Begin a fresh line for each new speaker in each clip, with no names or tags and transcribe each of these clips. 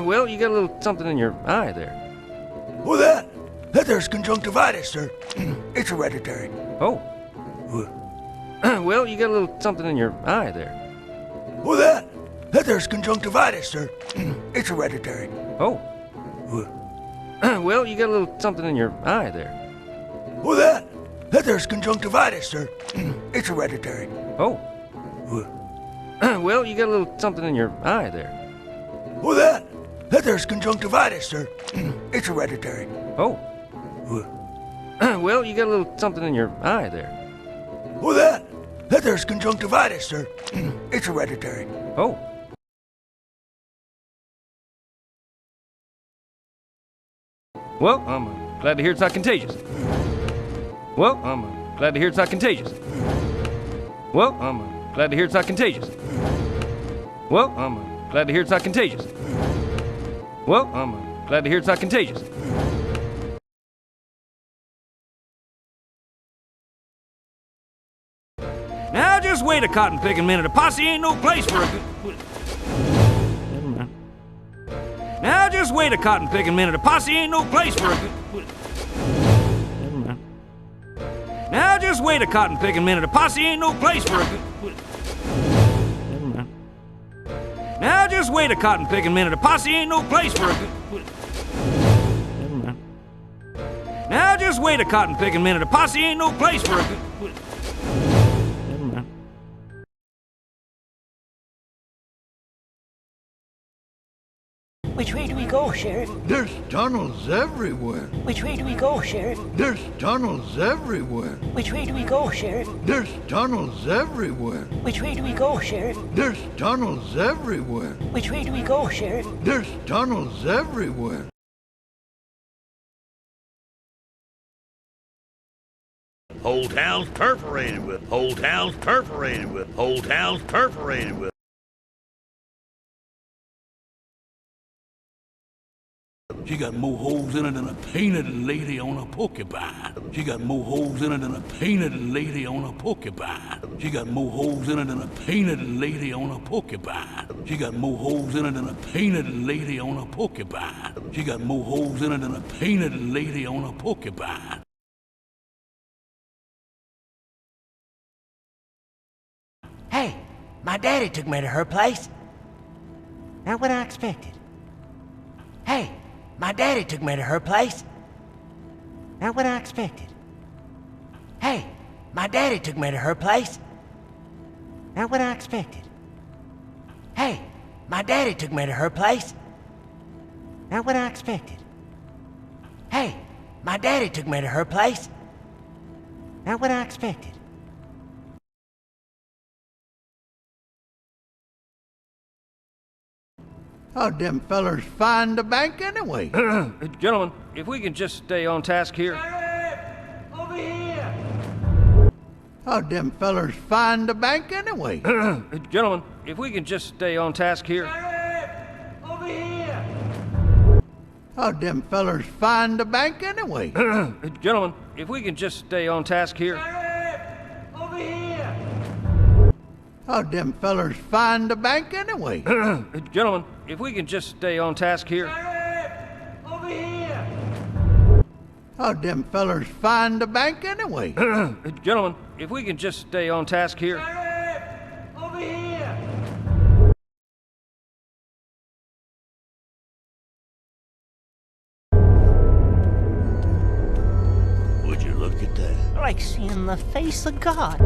Well, you got a little something in your eye there.
Well, that there's conjunctivitis, sir. It's hereditary.
Oh. Well, you got a little something in your eye there.
Well, that there's conjunctivitis, sir. It's hereditary.
Oh. Well, you got a little something in your eye there.
Well, that there's conjunctivitis, sir. It's hereditary.
Oh. Well, you got a little something in your eye there.
Well, that there's conjunctivitis, sir. It's hereditary.
Oh. Well, you got a little something in your eye there.
Well, that there's conjunctivitis, sir. It's hereditary.
Oh. Well, I'm glad to hear it's not contagious. Well, I'm glad to hear it's not contagious. Well, I'm glad to hear it's not contagious. Well, I'm glad to hear it's not contagious. Well, I'm glad to hear it's not contagious. Now just wait a cotton picking minute. A posse ain't no place for a good... Never mind. Now just wait a cotton picking minute. A posse ain't no place for a good... Never mind. Now just wait a cotton picking minute. A posse ain't no place for a good... Never mind. Now just wait a cotton picking minute. A posse ain't no place for a good... Never mind. Now just wait a cotton picking minute. A posse ain't no place for a good...
Which way do we go, Sheriff?
There's tunnels everywhere.
Which way do we go, Sheriff?
There's tunnels everywhere.
Which way do we go, Sheriff?
There's tunnels everywhere.
Which way do we go, Sheriff?
There's tunnels everywhere.
Which way do we go, Sheriff?
There's tunnels everywhere.
Whole town's perforated with. Whole town's perforated with. Whole town's perforated with.
She got more holes in it than a painted lady on a porcupine. She got more holes in it than a painted lady on a porcupine. She got more holes in it than a painted lady on a porcupine. She got more holes in it than a painted lady on a porcupine. She got more holes in it than a painted lady on a porcupine.
Hey, my daddy took me to her place. Not what I expected. Hey, my daddy took me to her place. Not what I expected. Hey, my daddy took me to her place. Not what I expected. Hey, my daddy took me to her place. Not what I expected. Hey, my daddy took me to her place. Not what I expected.
How'd them fellers find the bank anyway?
Gentlemen, if we can just stay on task here.
Sheriff! Over here!
How'd them fellers find the bank anyway?
Gentlemen, if we can just stay on task here.
Sheriff! Over here!
How'd them fellers find the bank anyway?
Gentlemen, if we can just stay on task here.
Sheriff! Over here!
How'd them fellers find the bank anyway?
Gentlemen, if we can just stay on task here.
Sheriff! Over here!
How'd them fellers find the bank anyway?
Gentlemen, if we can just stay on task here.
Sheriff! Over here!
Would you look at that?
Like seeing the face of God.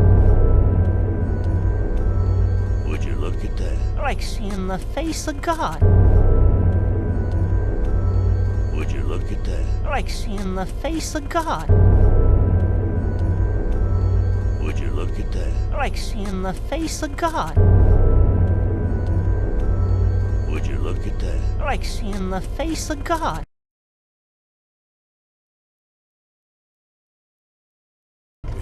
Would you look at that?
Like seeing the face of God.
Would you look at that?
Like seeing the face of God.
Would you look at that?
Like seeing the face of God.
Would you look at that?
Like seeing the face of God.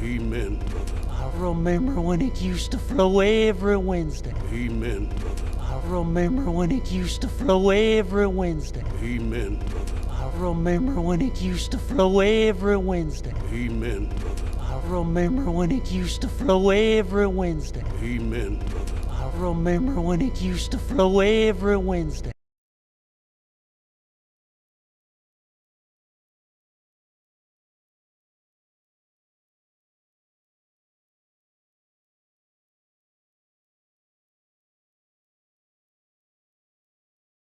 Amen, brother.
I remember when it used to flow every Wednesday.
Amen, brother.
I remember when it used to flow every Wednesday.
Amen, brother.
I remember when it used to flow every Wednesday.
Amen, brother.
I remember when it used to flow every Wednesday.
Amen, brother.
I remember when it used to flow every Wednesday.